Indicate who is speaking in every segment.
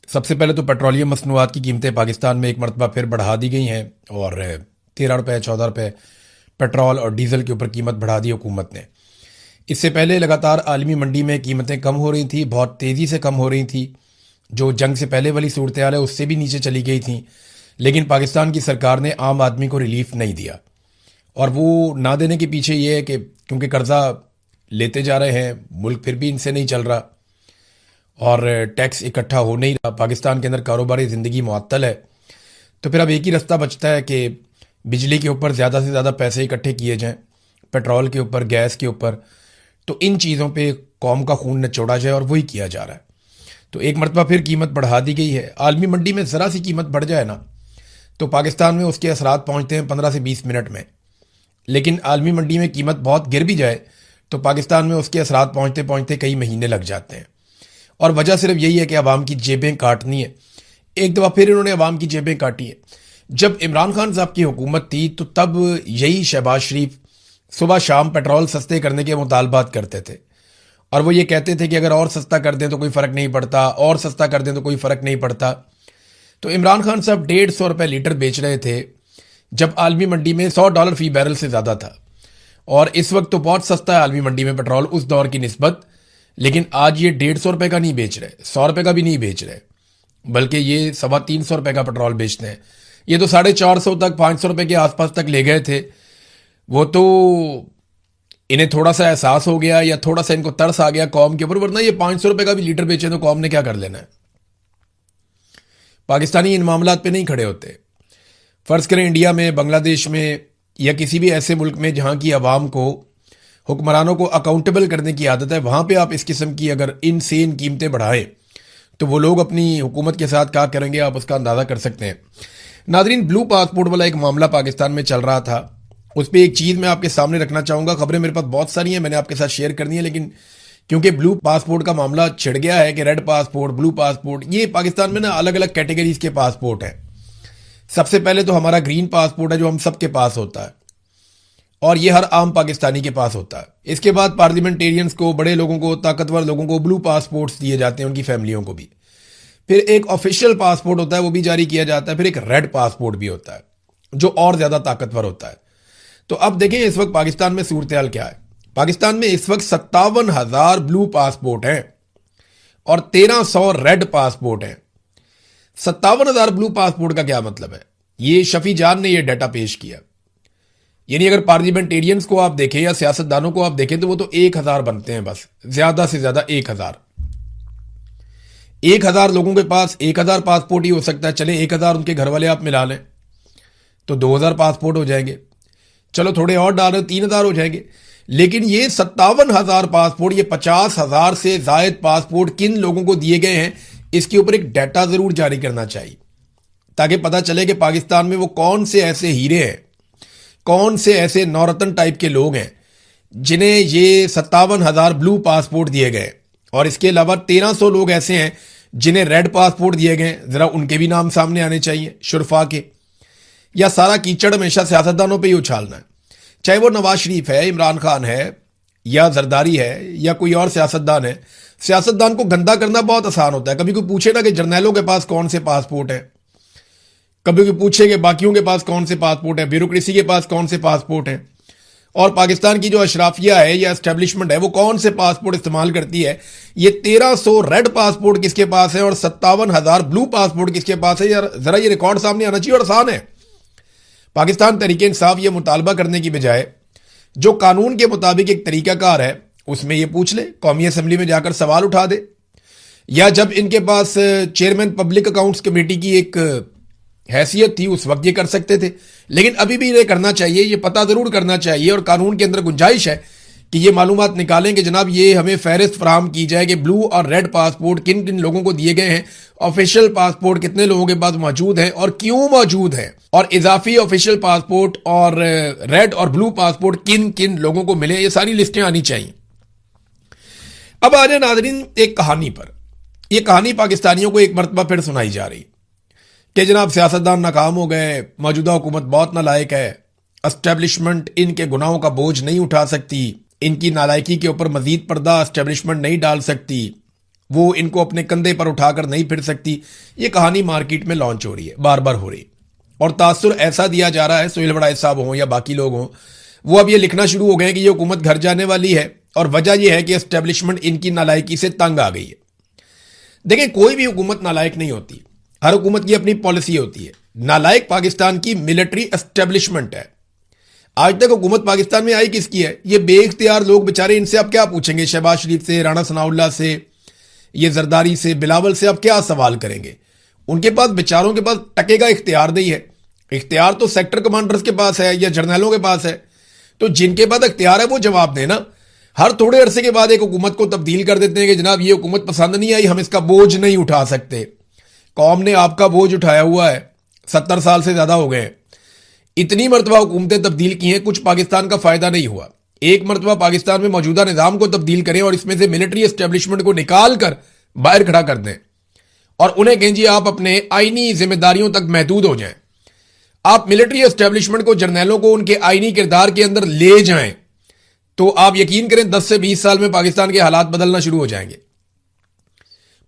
Speaker 1: سب سے پہلے تو پیٹرولیم مصنوعات کی قیمتیں پاکستان میں ایک مرتبہ پھر بڑھا دی گئی ہیں اور 13 روپے 14 روپے پیٹرول اور ڈیزل کے اوپر قیمت بڑھا دی حکومت نے۔ اس سے پہلے لگاتار عالمی منڈی میں قیمتیں کم ہو رہی تھیں، بہت تیزی سے کم ہو رہی تھیں، جو جنگ سے پہلے والی صورتحال ہے اس سے بھی نیچے چلی گئی تھیں، لیکن پاکستان کی سرکار نے عام آدمی کو ریلیف نہیں دیا۔ اور وہ نہ دینے کے پیچھے یہ ہے کہ کیونکہ قرضہ لیتے جا رہے ہیں، ملک پھر بھی ان سے نہیں چل رہا اور ٹیکس اکٹھا ہو نہیں رہا، پاکستان کے اندر کاروباری زندگی معطل ہے، تو پھر اب ایک ہی رستہ بچتا ہے کہ بجلی کے اوپر زیادہ سے زیادہ پیسے اکٹھے کیے جائیں، پیٹرول کے اوپر، گیس کے اوپر، تو ان چیزوں پہ قوم کا خون نچوڑا جائے اور وہی کیا جا رہا ہے۔ تو ایک مرتبہ پھر قیمت بڑھا دی گئی ہے۔ عالمی منڈی میں ذرا سی قیمت بڑھ جائے نا تو پاکستان میں اس کے اثرات پہنچتے ہیں 15 سے 20 منٹ میں، لیکن عالمی منڈی میں قیمت بہت گر بھی جائے تو پاکستان میں اس کے اثرات پہنچتے پہنچتے کئی مہینے لگ جاتے ہیں۔ اور وجہ صرف یہی ہے کہ عوام کی جیبیں کاٹنی ہے۔ ایک دفعہ پھر انہوں نے عوام کی جیبیں کاٹی ہیں۔ جب عمران خان صاحب کی حکومت تھی تو تب یہی شہباز شریف صبح شام پیٹرول سستے کرنے کے مطالبات کرتے تھے، اور وہ یہ کہتے تھے کہ اگر اور سستا کر دیں تو کوئی فرق نہیں پڑتا، اور سستا کر دیں تو کوئی فرق نہیں پڑتا۔ تو عمران خان صاحب 150 روپے لیٹر بیچ رہے تھے جب عالمی منڈی میں $100 فی بیرل سے زیادہ تھا، اور اس وقت تو بہت سستا ہے عالمی منڈی میں پیٹرول اس دور کی نسبت، لیکن آج یہ 150 روپے کا نہیں بیچ رہے، 100 روپے کا بھی نہیں بیچ رہے، بلکہ یہ 350 روپے کا پیٹرول بیچتے ہیں۔ یہ تو 450 تک 500 روپے کے آس پاس تک لے گئے تھے۔ وہ تو انہیں تھوڑا سا احساس ہو گیا یا تھوڑا سا ان کو ترس آ گیا قوم کے اوپر، ورنہ یہ 500 روپے کا بھی لیٹر بیچے تو قوم نے کیا کر لینا ہے۔ پاکستانی ان معاملات پہ نہیں کھڑے ہوتے۔ فرض کریں انڈیا میں، بنگلہ دیش میں یا کسی بھی ایسے ملک میں جہاں کی عوام کو، حکمرانوں کو اکاؤنٹیبل کرنے کی عادت ہے، وہاں پہ آپ اس قسم کی اگر انسین قیمتیں بڑھائیں تو وہ لوگ اپنی حکومت کے ساتھ کیا کریں گے آپ اس کا اندازہ کر سکتے ہیں۔ ناظرین، بلو پاسپورٹ والا ایک معاملہ پاکستان میں چل رہا تھا، اس پہ ایک چیز میں آپ کے سامنے رکھنا چاہوں گا۔ خبریں میرے پاس بہت ساری ہیں، میں نے آپ کے ساتھ شیئر کرنی ہے، لیکن کیونکہ بلو پاسپورٹ کا معاملہ چھڑ گیا ہے کہ ریڈ پاسپورٹ، بلو پاسپورٹ، یہ پاکستان میں نا الگ الگ کیٹیگریز کے پاسپورٹ ہیں۔ سب سے پہلے تو ہمارا گرین پاسپورٹ ہے جو ہم سب کے پاس ہوتا ہے، اور یہ ہر عام پاکستانی کے پاس ہوتا ہے۔ اس کے بعد پارلیمنٹیرینز کو، بڑے لوگوں کو، طاقتور لوگوں کو بلو پاسپورٹس دیے جاتے ہیں، ان کی فیملیوں کو بھی۔ پھر ایک آفیشیل پاسپورٹ ہوتا ہے، وہ بھی جاری کیا جاتا ہے۔ پھر ایک ریڈ پاسپورٹ بھی ہوتا ہے جو اور زیادہ طاقتور ہوتا ہے۔ تو اب دیکھیں اس وقت پاکستان میں صورتحال کیا ہے۔ پاکستان میں اس وقت 57,000 بلو پاسپورٹ ہیں اور 1,300 ریڈ پاسپورٹ ہیں۔ 57,000 بلو پاسپورٹ کا کیا مطلب ہے؟ یہ شفیع جان نے یہ ڈیٹا پیش کیا، یعنی اگر پارلیمنٹیرینز کو آپ دیکھیں یا سیاستدانوں کو آپ دیکھیں تو وہ تو 1,000 بنتے ہیں، بس زیادہ سے زیادہ 1,000۔ 1,000 لوگوں کے پاس 1,000 پاسپورٹ ہی ہو سکتا ہے۔ چلیں 1,000 ان کے گھر والے آپ ملا لیں تو 2,000 پاسپورٹ ہو جائیں گے، چلو تھوڑے اور ڈالیں 3,000 ہو جائیں گے۔ لیکن یہ 57,000 پاسپورٹ، یہ 50,000 سے زائد پاسپورٹ کن لوگوں کو دیے گئے ہیں، اس کے اوپر ایک ڈیٹا ضرور جاری کرنا چاہیے تاکہ پتہ چلے کہ پاکستان میں وہ کون سے ایسے ہیرے ہیں، کون سے ایسے نورتن ٹائپ کے لوگ ہیں جنہیں یہ 57,000 بلو پاسپورٹ دیے گئے، اور اس کے علاوہ 1,300 لوگ ایسے ہیں جنہیں ریڈ پاسپورٹ دیے گئے۔ ذرا ان کے بھی نام سامنے آنے چاہیے شرفا کے، یا سارا کیچڑ ہمیشہ سیاستدانوں پہ ہی اچھالنا ہے؟ چاہے وہ نواز شریف ہے، عمران خان ہے، یا زرداری ہے، یا کوئی اور سیاستدان ہے۔ سیاستدان کو گندا کرنا بہت آسان ہوتا ہے۔ کبھی کوئی پوچھے نا کہ جرنیلوں کے پاس کون سے پاسپورٹ ہیں، کبھی کوئی پوچھے کہ باقیوں کے پاس کون سے پاسپورٹ ہیں، بیوروکریسی کے پاس کون سے پاسپورٹ ہیں، اور پاکستان کی جو اشرافیہ ہے یا اسٹیبلشمنٹ ہے وہ کون سے پاسپورٹ استعمال کرتی ہے۔ یہ 1,300 ریڈ پاسپورٹ کس کے پاس ہے اور 57,000 بلو پاسپورٹ کس کے پاس ہے؟ یار ذرا یہ ریکارڈ سامنے آنا چاہیے، اور آسان ہے۔ پاکستان تحریک انصاف یہ مطالبہ کرنے کی بجائے جو قانون کے مطابق ایک طریقہ کار ہے اس میں یہ پوچھ لے، قومی اسمبلی میں جا کر سوال اٹھا دے، یا جب ان کے پاس چیئرمین پبلک اکاؤنٹس کمیٹی کی ایک حیثیت تھی اس وقت یہ کر سکتے تھے، لیکن ابھی بھی یہ کرنا چاہیے، یہ پتہ ضرور کرنا چاہیے، اور قانون کے اندر گنجائش ہے کہ یہ معلومات نکالیں کہ جناب یہ ہمیں فہرست فراہم کی جائے کہ بلو اور ریڈ پاسپورٹ کن کن لوگوں کو دیے گئے ہیں، آفیشیل پاسپورٹ کتنے لوگوں کے پاس موجود ہیں اور کیوں موجود ہیں، اور اضافی آفیشیل پاسپورٹ اور ریڈ اور بلو پاسپورٹ کن کن لوگوں کو ملے، یہ ساری لسٹیں آنی چاہیے۔ اب آ جائیں ناظرین ایک کہانی پر۔ یہ کہانی پاکستانیوں کو ایک مرتبہ پھر سنائی جا رہی کہ جناب سیاستدان ناکام ہو گئے، موجودہ حکومت بہت نالائق ہے، اسٹیبلشمنٹ ان کے گناہوں کا بوجھ نہیں اٹھا سکتی، ان کی نالائکی کے اوپر مزید پردہ اسٹیبلشمنٹ نہیں ڈال سکتی، وہ ان کو اپنے کندھے پر اٹھا کر نہیں پھر سکتی. یہ کہانی مارکیٹ میں لانچ ہو رہی ہے, بار بار ہو رہی ہے, اور تاثر ایسا دیا جا رہا ہے, سہیل وڑائچ صاحب ہوں یا باقی لوگ ہوں, وہ اب یہ لکھنا شروع ہو گئے ہیں کہ یہ حکومت گھر جانے والی ہے, اور وجہ یہ ہے کہ اسٹیبلشمنٹ ان کی نالائکی سے تنگ آ گئی ہے. دیکھیں, کوئی بھی حکومت نالائق نہیں ہوتی, ہر حکومت کی اپنی پالیسی ہوتی ہے. نالائق پاکستان کی ملٹری اسٹیبلشمنٹ ہے. آج تک حکومت پاکستان میں آئی کس کی ہے؟ یہ بے اختیار لوگ بےچارے, ان سے آپ کیا پوچھیں گے؟ شہباز شریف سے, رانا ثناء اللہ سے, یہ زرداری سے, بلاول سے آپ کیا سوال کریں گے؟ ان کے پاس بیچاروں کے پاس ٹکے کا اختیار نہیں ہے. اختیار تو سیکٹر کمانڈرز کے پاس ہے یا جرنیلوں کے پاس ہے. تو جن کے پاس اختیار ہے وہ جواب دیں نا. ہر تھوڑے عرصے کے بعد ایک حکومت کو تبدیل کر دیتے ہیں کہ جناب یہ حکومت پسند نہیں آئی, ہم اس کا بوجھ نہیں اٹھا سکتے. قوم نے آپ کا بوجھ اٹھایا ہوا ہے, 70 سال سے زیادہ ہو گئے ہیں. اتنی مرتبہ حکومتیں تبدیل کی ہیں, کچھ پاکستان کا فائدہ نہیں ہوا. ایک مرتبہ پاکستان میں موجودہ نظام کو تبدیل کریں اور اس میں سے ملٹری اسٹیبلشمنٹ کو نکال کر باہر کھڑا کر دیں اور انہیں کہیں جی آپ اپنے آئینی ذمہ داریوں تک محدود ہو جائیں. آپ ملٹری اسٹیبلشمنٹ کو, جرنیلوں کو ان کے آئینی کردار کے اندر لے جائیں تو آپ یقین کریں 10 سے 20 سال میں پاکستان کے حالات بدلنا شروع ہو جائیں گے.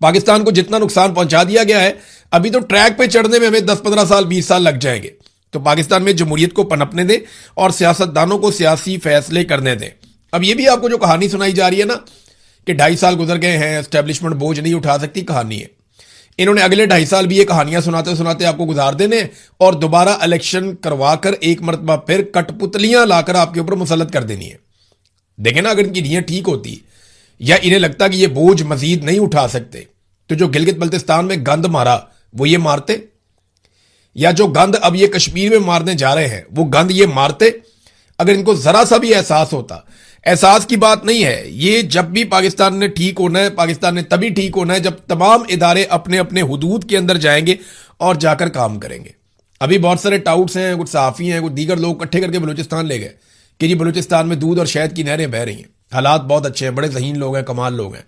Speaker 1: پاکستان کو جتنا نقصان پہنچا دیا گیا ہے, ابھی تو ٹریک پہ چڑھنے میں ہمیں 10-15 سال 20 سال لگ جائیں گے. تو پاکستان میں جمہوریت کو پنپنے دیں اور سیاستدانوں کو سیاسی فیصلے کرنے دیں. اب یہ بھی آپ کو جو کہانی سنائی جا رہی ہے نا کہ 2.5 سال گزر گئے ہیں, اسٹیبلشمنٹ بوجھ نہیں اٹھا سکتی, کہانی ہے. انہوں نے اگلے 2.5 سال بھی یہ کہانیاں سناتے سناتے آپ کو گزار دینے اور دوبارہ الیکشن کروا کر ایک مرتبہ پھر کٹ پتلیاں لا کر آپ کے اوپر مسلط کر دینی ہے. دیکھیں نا, اگر ان کی نیت ٹھیک ہوتی یا انہیں لگتا کہ یہ بوجھ مزید نہیں اٹھا سکتے تو جو گلگت بلتستان میں گند مارا وہ یہ مارتے, یا جو گند اب یہ کشمیر میں مارنے جا رہے ہیں وہ گند یہ مارتے. اگر ان کو ذرا سا بھی احساس ہوتا. احساس کی بات نہیں ہے, یہ جب بھی پاکستان نے ٹھیک ہونا ہے, پاکستان نے تبھی ٹھیک ہونا ہے جب تمام ادارے اپنے اپنے حدود کے اندر جائیں گے اور جا کر کام کریں گے. ابھی بہت سارے ٹاؤٹس ہیں, کچھ صحافی ہیں, کچھ دیگر لوگ اکٹھے کر کے بلوچستان لے گئے کہ جی بلوچستان میں دودھ اور شہد کی نہریں بہہ رہی ہیں, حالات بہت اچھے ہیں, بڑے ذہین لوگ ہیں, کمال لوگ ہیں,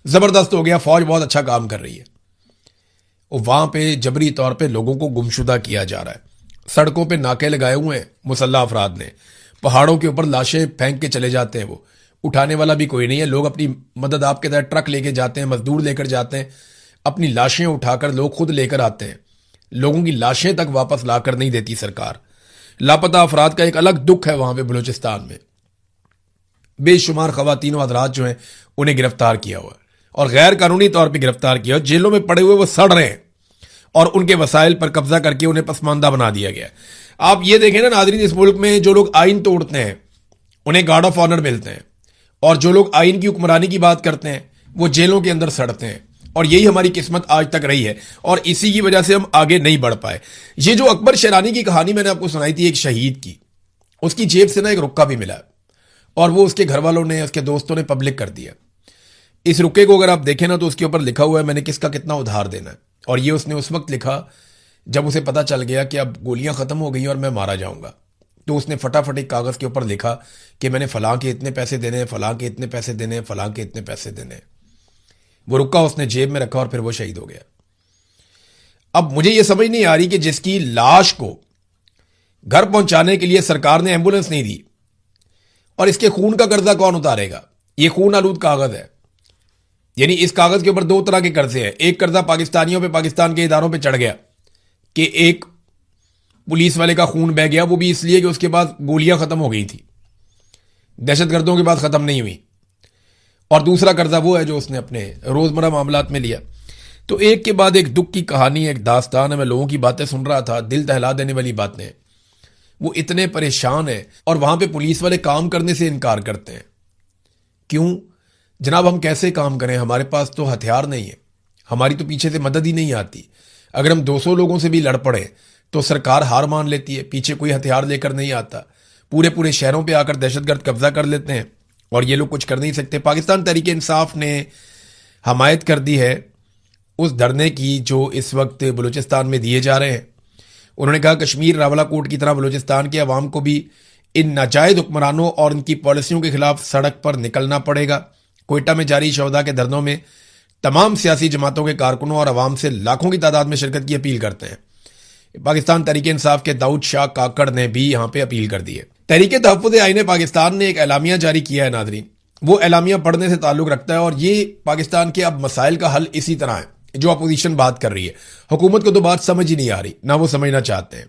Speaker 1: زبردست ہو گیا, فوج بہت اچھا کام کر رہی ہے. اور وہاں پہ جبری طور پہ لوگوں کو گمشدہ کیا جا رہا ہے. سڑکوں پہ ناکے لگائے ہوئے ہیں مسلح افراد نے, پہاڑوں کے اوپر لاشیں پھینک کے چلے جاتے ہیں, وہ اٹھانے والا بھی کوئی نہیں ہے. لوگ اپنی مدد آپ کے تحت ٹرک لے کے جاتے ہیں, مزدور لے کر جاتے ہیں, اپنی لاشیں اٹھا کر لوگ خود لے کر آتے ہیں. لوگوں کی لاشیں تک واپس لا کر نہیں دیتی سرکار. لاپتہ افراد کا ایک الگ دکھ ہے وہاں پہ بلوچستان میں. بے شمار خواتین و حضرات جو ہیں انہیں گرفتار کیا ہوا ہے اور غیر قانونی طور پہ گرفتار کیا, جیلوں میں پڑے ہوئے وہ سڑ رہے ہیں اور ان کے وسائل پر قبضہ کر کے انہیں پسماندہ بنا دیا گیا. آپ یہ دیکھیں نا ناظرین, اس ملک میں جو لوگ آئین توڑتے ہیں انہیں گارڈ آف آنر ملتے ہیں, اور جو لوگ آئین کی حکمرانی کی بات کرتے ہیں وہ جیلوں کے اندر سڑتے ہیں. اور یہی ہماری قسمت آج تک رہی ہے اور اسی کی وجہ سے ہم آگے نہیں بڑھ پائے. یہ جو اکبر شیرانی کی کہانی میں نے آپ کو سنائی تھی ایک شہید کی, اس کی جیب سے نا ایک رکا بھی ملا اور وہ اس کے گھر والوں نے, اس کے دوستوں نے پبلک کر دیا. اس رکے کو اگر آپ دیکھیں نا تو اس کے اوپر لکھا ہوا ہے میں نے کس کا کتنا ادھار دینا ہے, اور یہ اس نے اس وقت لکھا جب اسے پتا چل گیا کہ اب گولیاں ختم ہو گئی اور میں مارا جاؤں گا. تو اس نے فٹافٹ ایک کاغذ کے اوپر لکھا کہ میں نے فلاں کے اتنے پیسے دینے ہیں, فلاں کے اتنے پیسے دینے ہیں, فلاں کے اتنے پیسے دینے ہیں. وہ رکا اس نے جیب میں رکھا اور پھر وہ شہید ہو گیا. اب مجھے یہ سمجھ نہیں آ رہی کہ جس کی لاش کو گھر پہنچانے کے لیے سرکار نے ایمبولنس نہیں دی, اور اس کے خون کا قرضہ کون اتارے گا؟ یہ خون آلود کاغذ ہے. یعنی اس کاغذ کے اوپر 2 طرح کے قرضے ہیں. ایک قرضہ پاکستانیوں پہ, پاکستان کے اداروں پہ چڑھ گیا کہ ایک پولیس والے کا خون بہہ گیا, وہ بھی اس لیے کہ اس کے بعد گولیاں ختم ہو گئی تھی, دہشت گردوں کے بعد ختم نہیں ہوئی. اور دوسرا قرضہ وہ ہے جو اس نے اپنے روزمرہ معاملات میں لیا. تو ایک کے بعد ایک دکھ کی کہانی, ایک داستان ہے. میں لوگوں کی باتیں سن رہا تھا, دل دہلا دینے والی باتیں. وہ اتنے پریشان ہیں اور وہاں پہ پولیس والے کام کرنے سے انکار کرتے ہیں. کیوں جناب؟ ہم کیسے کام کریں؟ ہمارے پاس تو ہتھیار نہیں ہے, ہماری تو پیچھے سے مدد ہی نہیں آتی. اگر ہم 200 لوگوں سے بھی لڑ پڑیں تو سرکار ہار مان لیتی ہے, پیچھے کوئی ہتھیار لے کر نہیں آتا. پورے شہروں پہ آ کر دہشت گرد قبضہ کر لیتے ہیں اور یہ لوگ کچھ کر نہیں سکتے. پاکستان تحریک انصاف نے حمایت کر دی ہے اس دھرنے کی جو اس وقت بلوچستان میں دیے جا رہے ہیں. انہوں نے کہا کشمیر راولہ کوٹ کی طرح بلوچستان کے عوام کو بھی ان ناجائز حکمرانوں اور ان کی پالیسیوں کے خلاف سڑک پر نکلنا پڑے گا. کوئٹہ میں جاری شہداء کے دھرنوں میں تمام سیاسی جماعتوں کے کارکنوں اور عوام سے لاکھوں کی تعداد میں شرکت کی اپیل کرتے ہیں. پاکستان تحریک انصاف کے داؤد شاہ کاکڑ نے بھی یہاں پہ اپیل کر دی ہے. تحریک تحفظ آئین پاکستان نے ایک اعلامیہ جاری کیا ہے ناظرین, وہ اعلامیہ پڑھنے سے تعلق رکھتا ہے، اور یہ پاکستان کے اب مسائل کا حل اسی طرح ہے جو اپوزیشن بات کر رہی ہے. حکومت کو تو بات سمجھ ہی نہیں آ رہی، نہ وہ سمجھنا چاہتے ہیں.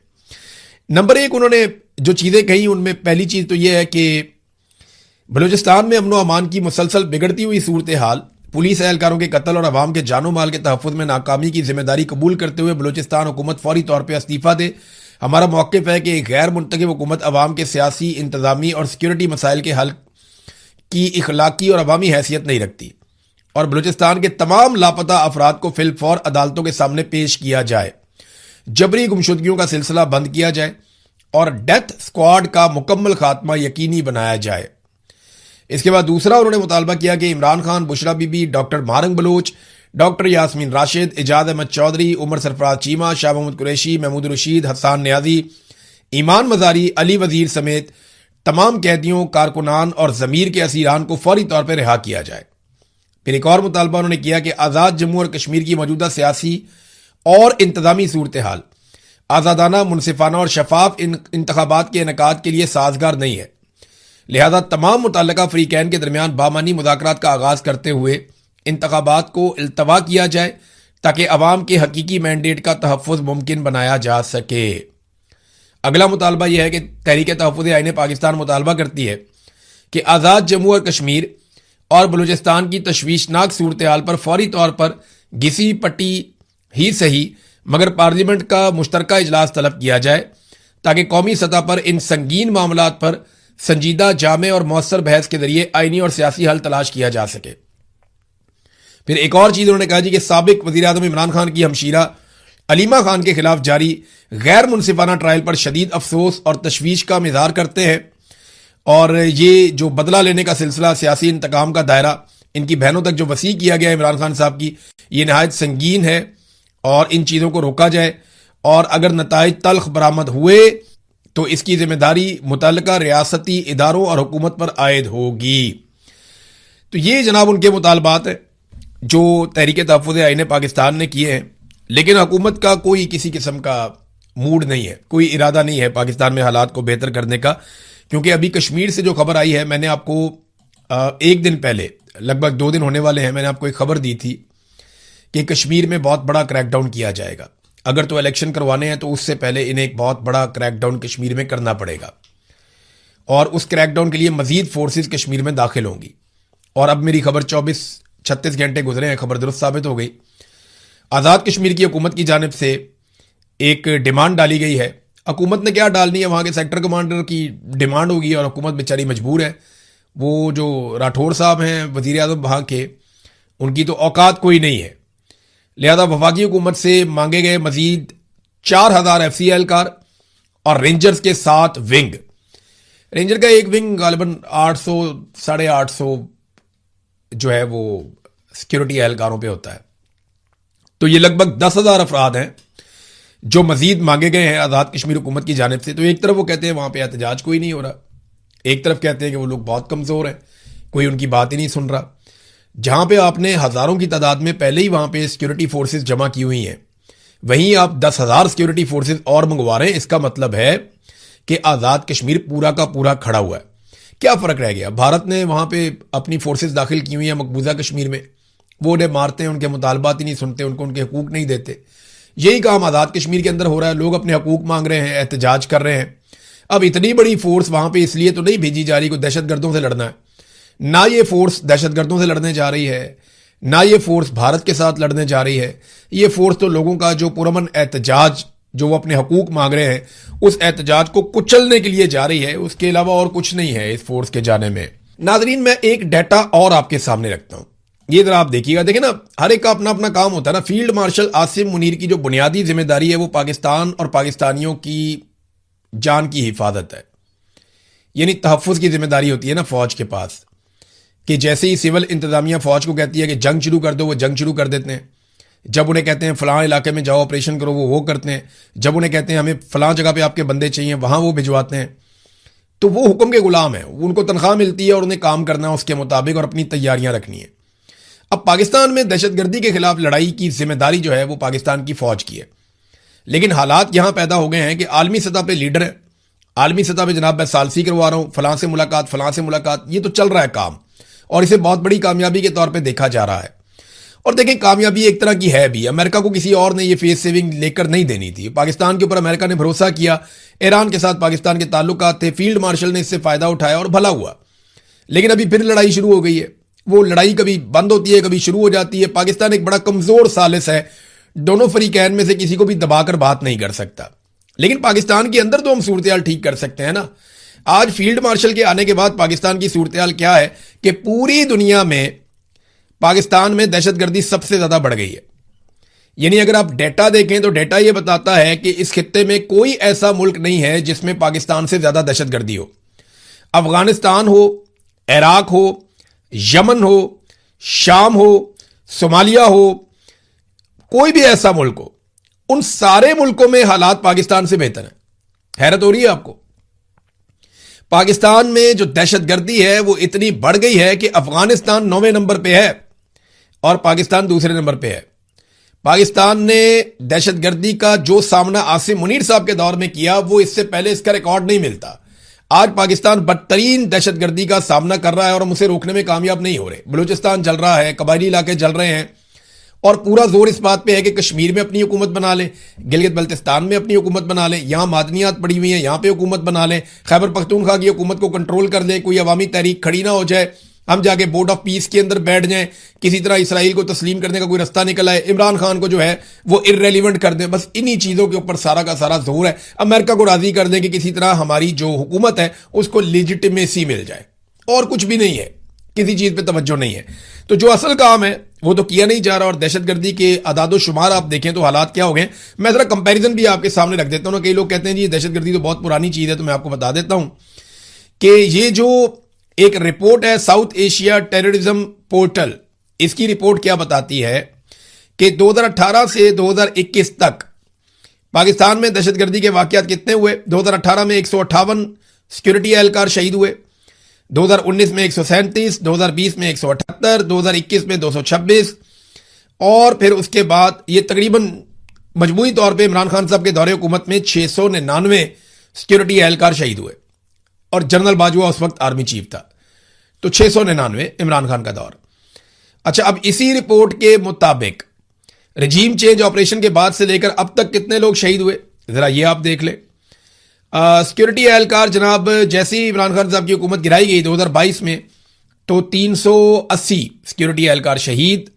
Speaker 1: نمبر ایک، انہوں نے جو چیزیں کہیں ان میں پہلی چیز تو یہ ہے کہ بلوچستان میں امن و امان کی مسلسل بگڑتی ہوئی صورتحال، پولیس اہلکاروں کے قتل اور عوام کے جان و مال کے تحفظ میں ناکامی کی ذمہ داری قبول کرتے ہوئے بلوچستان حکومت فوری طور پہ استعفیٰ دے. ہمارا موقف ہے کہ ایک غیر منتخب حکومت عوام کے سیاسی، انتظامی اور سیکیورٹی مسائل کے حل کی اخلاقی اور عوامی حیثیت نہیں رکھتی، اور بلوچستان کے تمام لاپتہ افراد کو فی الفور عدالتوں کے سامنے پیش کیا جائے، جبری گمشدگیوں کا سلسلہ بند کیا جائے اور ڈیتھ سکواڈ کا مکمل خاتمہ یقینی بنایا جائے. اس کے بعد دوسرا انہوں نے مطالبہ کیا کہ Imran Khan, Bushra Bibi, doctor Mahrang Baloch, doctor Yasmin Rashid, Ijaz Ahmad Chaudhry, Umar Sarfraz Cheema, Shah Mahmood Qureshi, Mahmood Rasheed, Hassan Niazi, Iman Mazari, علی وزیر سمیت تمام قیدیوں، کارکنان اور ضمیر کے اسیران کو فوری طور پر رہا کیا جائے. پھر ایک اور مطالبہ انہوں نے کیا کہ آزاد جموں اور کشمیر کی موجودہ سیاسی اور انتظامی صورتحال آزادانہ، منصفانہ اور شفاف انتخابات کے انعقاد کے لیے سازگار نہیں ہے، لہذا تمام متعلقہ فریقین کے درمیان بامعنی مذاکرات کا آغاز کرتے ہوئے انتخابات کو التوا کیا جائے تاکہ عوام کے حقیقی مینڈیٹ کا تحفظ ممکن بنایا جا سکے. اگلا مطالبہ یہ ہے کہ تحریک تحفظ آئین پاکستان مطالبہ کرتی ہے کہ آزاد جموں اور کشمیر اور بلوچستان کی تشویشناک صورتحال پر فوری طور پر گھسی پٹی ہی صحیح مگر پارلیمنٹ کا مشترکہ اجلاس طلب کیا جائے تاکہ قومی سطح پر ان سنگین معاملات پر سنجیدہ، جامع اور مؤثر بحث کے ذریعے آئینی اور سیاسی حل تلاش کیا جا سکے. پھر ایک اور چیز انہوں نے کہا کہ سابق وزیر اعظم عمران خان کی ہمشیرہ علیمہ خان کے خلاف جاری غیر منصفانہ ٹرائل پر شدید افسوس اور تشویش کا اظہار کرتے ہیں، اور یہ جو بدلہ لینے کا سلسلہ، سیاسی انتقام کا دائرہ ان کی بہنوں تک جو وسیع کیا گیا ہے عمران خان صاحب کی، یہ نہایت سنگین ہے اور ان چیزوں کو روکا جائے، اور اگر نتائج تلخ برآمد ہوئے تو اس کی ذمہ داری متعلقہ ریاستی اداروں اور حکومت پر عائد ہوگی. تو یہ جناب ان کے مطالبات ہیں جو تحریک تحفظ آئین پاکستان نے کیے ہیں، لیکن حکومت کا کوئی کسی قسم کا موڈ نہیں ہے، کوئی ارادہ نہیں ہے پاکستان میں حالات کو بہتر کرنے کا. کیونکہ ابھی کشمیر سے جو خبر آئی ہے، میں نے آپ کو ایک دن پہلے، لگ بھگ 2 دن ہونے والے ہیں، میں نے آپ کو ایک خبر دی تھی کہ کشمیر میں بہت بڑا کریک ڈاؤن کیا جائے گا. اگر تو الیکشن کروانے ہیں تو اس سے پہلے انہیں ایک بہت بڑا کریک ڈاؤن کشمیر میں کرنا پڑے گا، اور اس کریک ڈاؤن کے لیے مزید فورسز کشمیر میں داخل ہوں گی. اور اب میری خبر 36 گھنٹے گزرے ہیں، خبر درست ثابت ہو گئی. آزاد کشمیر کی حکومت کی جانب سے ایک ڈیمانڈ ڈالی گئی ہے. حکومت نے کیا ڈالنی ہے، وہاں کے سیکٹر کمانڈر کی ڈیمانڈ ہوگی، اور حکومت بیچاری مجبور ہے. وہ جو راٹھور صاحب ہیں وزیر اعظم وہاں کے، ان کی تو اوقات کوئی نہیں ہے، لہذا وفاقی حکومت سے مانگے گئے مزید 4000 ایف سی اہلکار اور رینجرز کے 7 ونگ. رینجر کا ایک ونگ غالباً 800-850 جو ہے وہ سیکیورٹی اہلکاروں پہ ہوتا ہے. تو یہ لگ بھگ 10,000 افراد ہیں جو مزید مانگے گئے ہیں آزاد کشمیر حکومت کی جانب سے. تو ایک طرف وہ کہتے ہیں وہاں پہ احتجاج کوئی نہیں ہو رہا، ایک طرف کہتے ہیں کہ وہ لوگ بہت کمزور ہیں، کوئی ان کی بات ہی نہیں سن رہا. جہاں پہ آپ نے ہزاروں کی تعداد میں پہلے ہی وہاں پہ سیکیورٹی فورسز جمع کی ہوئی ہیں، وہیں آپ 10,000 سیکیورٹی فورسز اور منگوا رہے ہیں. اس کا مطلب ہے کہ آزاد کشمیر پورا کا پورا کھڑا ہوا ہے. کیا فرق رہ گیا؟ بھارت نے وہاں پہ اپنی فورسز داخل کی ہوئی ہیں مقبوضہ کشمیر میں، وہ انہیں مارتے ہیں، ان کے مطالبات ہی نہیں سنتے، ان کو ان کے حقوق نہیں دیتے. یہی کام آزاد کشمیر کے اندر ہو رہا ہے، لوگ اپنے حقوق مانگ رہے ہیں، احتجاج کر رہے ہیں. اب اتنی بڑی فورس وہاں پہ اس لیے تو نہیں بھیجی جا رہی کوئی دہشت گردوں سے لڑنا ہے، نہ یہ فورس دہشت گردوں سے لڑنے جا رہی ہے، نہ یہ فورس بھارت کے ساتھ لڑنے جا رہی ہے. یہ فورس تو لوگوں کا جو پرامن احتجاج، جو وہ اپنے حقوق مانگ رہے ہیں، اس احتجاج کو کچلنے کے لیے جا رہی ہے. اس کے علاوہ اور کچھ نہیں ہے اس فورس کے جانے میں. ناظرین، میں ایک ڈیٹا اور آپ کے سامنے رکھتا ہوں، یہ ذرا آپ دیکھیے گا. دیکھیں نا، ہر ایک کا اپنا اپنا کام ہوتا ہے نا. فیلڈ مارشل عاصم منیر کی جو بنیادی ذمہ داری ہے وہ پاکستان اور پاکستانیوں کی جان کی حفاظت ہے، یعنی تحفظ کی ذمہ داری ہوتی ہے نا فوج کے پاس. کہ جیسے ہی سول انتظامیہ فوج کو کہتی ہے کہ جنگ شروع کر دو، وہ جنگ شروع کر دیتے ہیں. جب انہیں کہتے ہیں فلاں علاقے میں جاؤ آپریشن کرو، وہ کرتے ہیں. جب انہیں کہتے ہیں ہمیں فلاں جگہ پہ آپ کے بندے چاہیے، وہاں وہ بھجواتے ہیں. تو وہ حکم کے غلام ہیں، ان کو تنخواہ ملتی ہے اور انہیں کام کرنا ہے اس کے مطابق اور اپنی تیاریاں رکھنی ہے. اب پاکستان میں دہشت گردی کے خلاف لڑائی کی ذمہ داری جو ہے وہ پاکستان کی فوج کی ہے، لیکن حالات یہاں پیدا ہو گئے ہیں کہ عالمی سطح پہ لیڈر ہیں، عالمی سطح پہ جناب میں ثالثی کروا رہا ہوں، فلاں سے ملاقات، فلاں سے ملاقات، یہ تو چل رہا ہے کام. اور اسے بہت بڑی کامیابی کے طور پہ دیکھا جا رہا ہے. اور دیکھیں کامیابی ایک طرح کی ہے بھی. امریکہ کو کسی اور نے یہ فیس سیونگ لے کر نہیں دینی تھی. پاکستان کے اوپر امریکہ نے بھروسہ کیا, ایران کے ساتھ پاکستان کے تعلقات تھے, فیلڈ مارشل نے اس سے فائدہ اٹھایا اور بھلا ہوا. لیکن ابھی پھر لڑائی شروع ہو گئی ہے. وہ لڑائی کبھی بند ہوتی ہے, کبھی شروع ہو جاتی ہے. پاکستان ایک بڑا کمزور ثالث ہے, دونوں فریقین میں سے کسی کو بھی دبا کر بات نہیں کر سکتا. لیکن پاکستان کے اندر تو ہم صورتحال ٹھیک کر سکتے ہیں نا. آج فیلڈ مارشل کے آنے کے بعد پاکستان کی صورتحال کیا ہے کہ پوری دنیا میں پاکستان میں دہشت گردی سب سے زیادہ بڑھ گئی ہے. یعنی اگر آپ ڈیٹا دیکھیں تو ڈیٹا یہ بتاتا ہے کہ اس خطے میں کوئی ایسا ملک نہیں ہے جس میں پاکستان سے زیادہ دہشت گردی ہو. افغانستان ہو, عراق ہو, یمن ہو, شام ہو, صومالیہ ہو, کوئی بھی ایسا ملک ہو, ان سارے ملکوں میں حالات پاکستان سے بہتر ہیں. حیرت ہو رہی ہے آپ کو. پاکستان میں جو دہشت گردی ہے وہ اتنی بڑھ گئی ہے کہ افغانستان 9ویں نمبر پہ ہے اور پاکستان دوسرے نمبر پہ ہے. پاکستان نے دہشت گردی کا جو سامنا عاصم منیر صاحب کے دور میں کیا وہ اس سے پہلے اس کا ریکارڈ نہیں ملتا. آج پاکستان بدترین دہشت گردی کا سامنا کر رہا ہے اور ہم اسے روکنے میں کامیاب نہیں ہو رہے. بلوچستان جل رہا ہے, قبائلی علاقے جل رہے ہیں, اور پورا زور اس بات پہ ہے کہ کشمیر میں اپنی حکومت بنا لیں, گلگت بلتستان میں اپنی حکومت بنا لیں, یہاں معدنیات پڑی ہوئی ہیں یہاں پہ حکومت بنا لیں, خیبر پختونخوا کی حکومت کو کنٹرول کر لیں, کوئی عوامی تحریک کھڑی نہ ہو جائے, ہم جا کے بورڈ آف پیس کے اندر بیٹھ جائیں, کسی طرح اسرائیل کو تسلیم کرنے کا کوئی رستہ نکل آئے, عمران خان کو جو ہے وہ ارریلیونٹ کر دیں. بس انہی چیزوں کے اوپر سارا کا سارا زور ہے. امریکہ کو راضی کر دیں کہ کسی طرح ہماری جو حکومت ہے اس کو لیجیٹمیسی مل جائے, اور کچھ بھی نہیں ہے, کسی چیز پہ توجہ نہیں ہے. تو جو اصل کام ہے وہ تو کیا نہیں جا رہا. اور دہشت گردی کے اعداد و شمار آپ دیکھیں تو حالات کیا ہو گئے. میں ذرا کمپیریزن بھی آپ کے سامنے رکھ دیتا ہوں نا. کئی لوگ کہتے ہیں جی دہشت گردی تو بہت پرانی چیز ہے, تو میں آپ کو بتا دیتا ہوں کہ یہ جو ایک رپورٹ ہے ساؤتھ ایشیا ٹیررزم پورٹل, اس کی رپورٹ کیا بتاتی ہے کہ 2018 سے 2021 تک پاکستان میں دہشت گردی کے واقعات کتنے ہوئے. 2018 میں 158 سیکورٹی اہلکار شہید ہوئے, 2019 میں 137, 2020 میں 178, 2021 میں 226, اور پھر اس کے بعد یہ تقریباً مجموعی طور پہ عمران خان صاحب کے دور حکومت میں 699 سیکورٹی اہلکار شہید ہوئے, اور جنرل باجوہ اس وقت آرمی چیف تھا. تو 699 عمران خان کا دور. اچھا, اب اسی رپورٹ کے مطابق رجیم چینج آپریشن کے بعد سے لے کر اب تک کتنے لوگ شہید ہوئے ذرا یہ آپ دیکھ لیں. سیکورٹی اہلکار جناب جیسے ہی عمران خان صاحب کی حکومت گرائی گئی 2022 میں تو 380 سیکورٹی اہلکار شہید,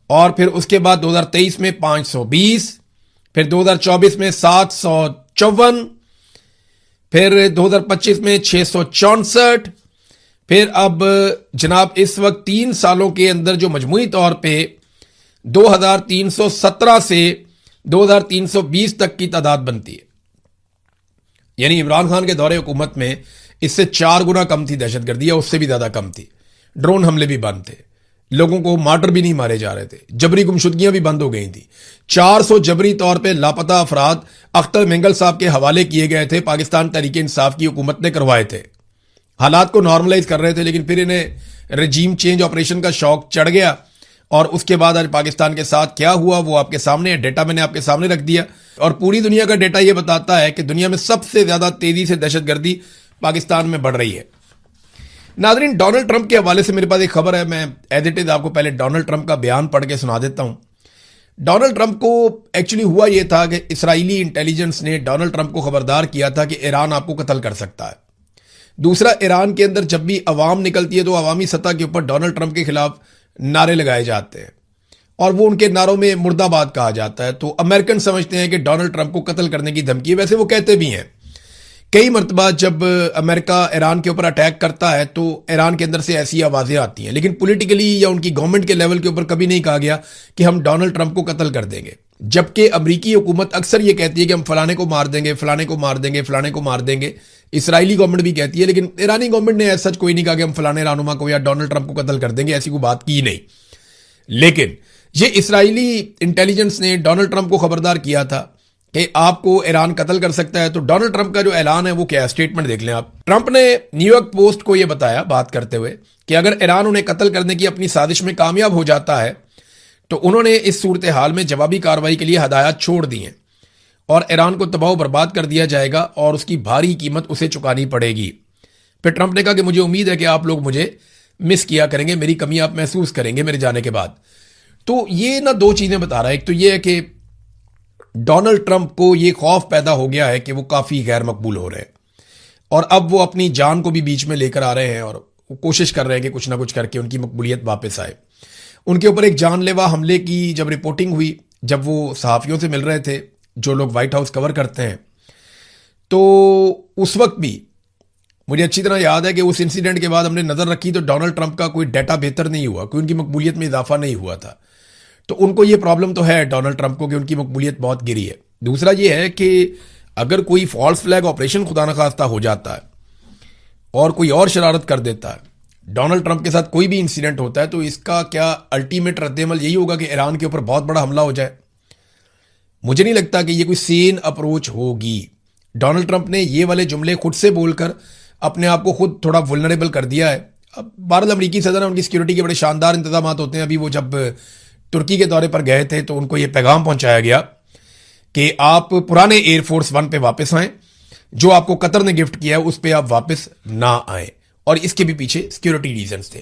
Speaker 1: اور پھر اس کے بعد 2023 میں 520, پھر 2024 میں 754, پھر 2025 میں 664, پھر اب جناب اس وقت 3 سالوں کے اندر جو مجموعی طور پہ 2317 سے 2320 تک کی تعداد بنتی ہے. یعنی عمران خان کے دور حکومت میں اس سے 4 گنا کم تھی دہشت گردی, یا اس سے بھی زیادہ کم تھی. ڈرون حملے بھی بند تھے, لوگوں کو مارٹر بھی نہیں مارے جا رہے تھے, جبری گمشدگیاں بھی بند ہو گئی تھیں. 400 جبری طور پہ لاپتہ افراد اختر مینگل صاحب کے حوالے کیے گئے تھے, پاکستان تحریک انصاف کی حکومت نے کروائے تھے. حالات کو نارملائز کر رہے تھے, لیکن پھر انہیں رجیم چینج آپریشن کا شوق چڑھ گیا, اور اس کے بعد آج پاکستان کے ساتھ کیا ہوا وہ آپ کے سامنے ہے. ڈیٹا میں نے آپ کے سامنے رکھ دیا, اور پوری دنیا کا ڈیٹا یہ بتاتا ہے کہ دنیا میں سب سے زیادہ تیزی سے دہشت گردی پاکستان میں بڑھ رہی ہے. ناظرین, ڈونلڈ ٹرمپ کے حوالے سے میرے پاس ایک خبر ہے, میں ایز اٹ از آپ کو پہلے ڈونلڈ ٹرمپ کا بیان پڑھ کے سنا دیتا ہوں. ڈونلڈ ٹرمپ کو ایکچولی ہوا یہ تھا کہ اسرائیلی انٹیلیجنس نے ڈونلڈ ٹرمپ کو خبردار کیا تھا کہ ایران آپ کو قتل کر سکتا ہے. دوسرا, ایران کے اندر جب بھی عوام نکلتی ہے تو عوامی سطح کے اوپر ڈونلڈ ٹرمپ کے خلاف نعرے لگائے جاتے ہیں, اور وہ ان کے نعروں میں مرد آباد کہا جاتا ہے. تو امریکن سمجھتے ہیں کہ ڈونلڈ ٹرمپ کو قتل کرنے کی دھمکی ہے. ویسے وہ کہتے بھی ہیں. کئی مرتبہ جب امریکہ ایران کے اوپر اٹیک کرتا ہے تو ایران کے اندر سے ایسی آوازیں آتی ہیں, لیکن پولیٹیکلی یا ان کی گورنمنٹ کے لیول کے اوپر کبھی نہیں کہا گیا کہ ہم ڈونلڈ ٹرمپ کو قتل کر دیں گے. جبکہ امریکی حکومت اکثر یہ کہتی ہے کہ ہم فلانے کو مار دیں گے, فلانے کو مار دیں گے, فلانے کو مار دیں گے. اسرائیلی گورنمنٹ بھی کہتی ہے, لیکن ایرانی گورنمنٹ نے ایسا کوئی نہیں کہا کہ ہم فلانے رہنما کو یا ڈونلڈ ٹرمپ کو قتل کر دیں گے, ایسی کوئی بات کی نہیں. لیکن یہ اسرائیلی انٹیلیجنس نے ڈونلڈ ٹرمپ کو خبردار کیا تھا کہ آپ کو ایران قتل کر سکتا ہے. تو ڈونلڈ ٹرمپ کا جو اعلان ہے وہ کیا ہے, اسٹیٹمنٹ دیکھ لیں آپ. ٹرمپ نے نیو یارک پوسٹ کو یہ بتایا بات کرتے ہوئے کہ اگر ایران انہیں قتل کرنے کی اپنی سازش میں کامیاب ہو جاتا ہے تو انہوں نے اس صورتحال میں جوابی کارروائی کے لیے ہدایات چھوڑ دی ہیں, اور ایران کو تباہ و برباد کر دیا جائے گا اور اس کی بھاری قیمت اسے چکانی پڑے گی. پھر ٹرمپ نے کہا کہ مجھے امید ہے کہ آپ لوگ مجھے مس کیا کریں گے, میری کمی آپ محسوس کریں گے میرے جانے کے بعد. تو یہ نا دو چیزیں بتا رہا ہے. ایک تو یہ ہے کہ ڈونلڈ ٹرمپ کو یہ خوف پیدا ہو گیا ہے کہ وہ کافی غیر مقبول ہو رہے ہیں, اور اب وہ اپنی جان کو بھی بیچ میں لے کر آ رہے ہیں اور کوشش کر رہے ہیں کہ کچھ نہ کچھ کر کے ان کی مقبولیت واپس آئے. ان کے اوپر ایک جان لیوا حملے کی جب رپورٹنگ ہوئی, جب وہ صحافیوں سے مل رہے تھے جو لوگ وائٹ ہاؤس کور کرتے ہیں, تو اس وقت بھی مجھے اچھی طرح یاد ہے کہ اس انسیڈنٹ کے بعد ہم نے نظر رکھی تو ڈونلڈ ٹرمپ کا کوئی ڈیٹا بہتر نہیں ہوا, کوئی ان کی مقبولیت میں اضافہ نہیں ہوا تھا. تو ان کو یہ پرابلم تو ہے ڈونلڈ ٹرمپ کو کہ ان کی مقبولیت بہت گری ہے. دوسرا یہ ہے کہ اگر کوئی فالس فلیگ آپریشن خدا نخواستہ ہو جاتا ہے اور کوئی اور شرارت کر دیتا ہے, ڈونلڈ ٹرمپ کے ساتھ کوئی بھی انسیڈنٹ ہوتا ہے, تو اس کا کیا الٹیمیٹ رد عمل یہی ہوگا کہ ایران کے اوپر بہت بڑا حملہ ہو جائے. مجھے نہیں لگتا کہ یہ کوئی سین اپروچ ہوگی. ڈونلڈ ٹرمپ نے یہ والے جملے خود سے بول کر اپنے آپ کو خود تھوڑا ولنریبل کر دیا ہے. اب بہرحال امریکی صدر ان کی سیکورٹی کے بڑے شاندار انتظامات ہوتے ہیں. ابھی وہ جب ترکی کے دورے پر گئے تھے تو ان کو یہ پیغام پہنچایا گیا کہ آپ پرانے ایئر فورس 1 پہ واپس آئیں, جو آپ کو قطر نے گفٹ کیا ہے اس پہ آپ واپس نہ آئیں, اور اس کے بھی پیچھے سیکورٹی ریزنز تھے.